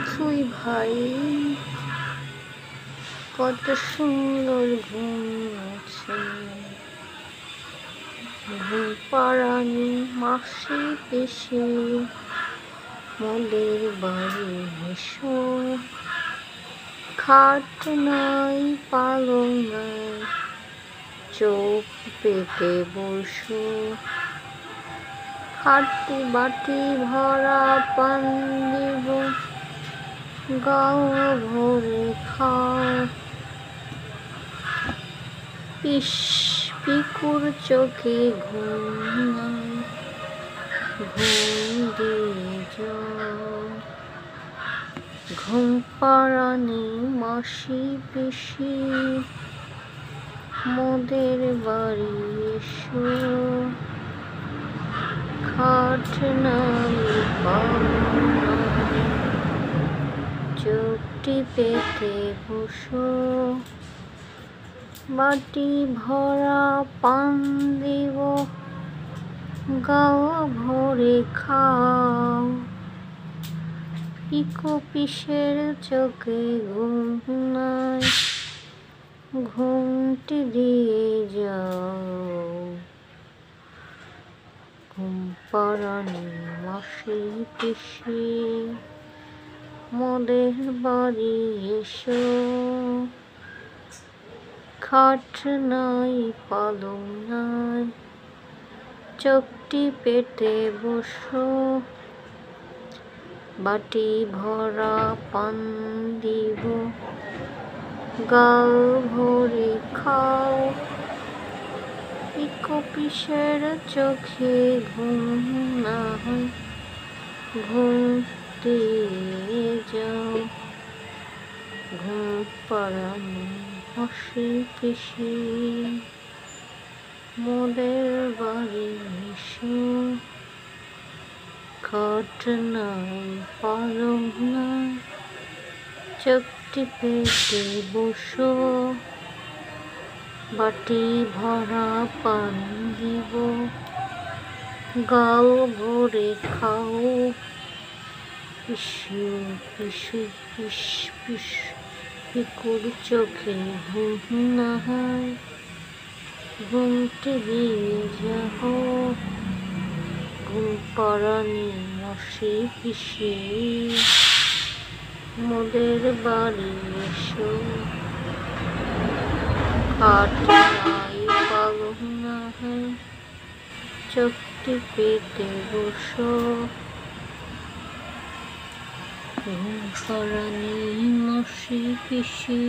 তুই ভাই কত সুন্দর ঘুম আছে, ঘুম পাড়ানি মাসি পিসি মোদের বাড়ি এসো। খাট নাই পালং নাই, চোখ পেতে বসো। খাটটি বাটি ভরা পান দিব, গাও ভরে খাও। ইস পিকুর চোখে ঘুম নাই, ঘুম দিয়ে যাও। ঘুম পাড়ানি মাসি পিসি মোদের বাড়ি এসো। খাট নাই পালং নাই, চোখটি পেতে বসো। বাটি ভরা পান দিব, গাও ভরে খাও। পিকু পিসের চোখে ঘুম নাই, ঘুমটি দিয়ে যাও। ঘুম পাড়ানি মাসি পিসি মোদের বাড়ি এসো। খাট নাই পালং নাই, চোখটি পেতে বসো। বাটি ভরা পান দিব, গাল ভরে খাও। পিকু পিসের চোখে ঘুম নাই, ঘুম দিয়ে যাও। ঘুম পাড়ানি মাসি পিসি মোদের বাড়ি এসো। খাট নাই পালং নাই, চোখটি পেতে বসো। বাটি ভরা পান দিব, গাল ভরে খাও। পিসি পিসি পিস পিস পিকুর চোখে ঘুম নাই, ঘুমটি দিয়ে যাও। ঘুম পাড়ানি মাসি পিসি মোদের বাড়ি এসো। খাট নাই পালং নাই, চোখটি পেতে বসো। ঘুম পাড়ানি মাসি পিসি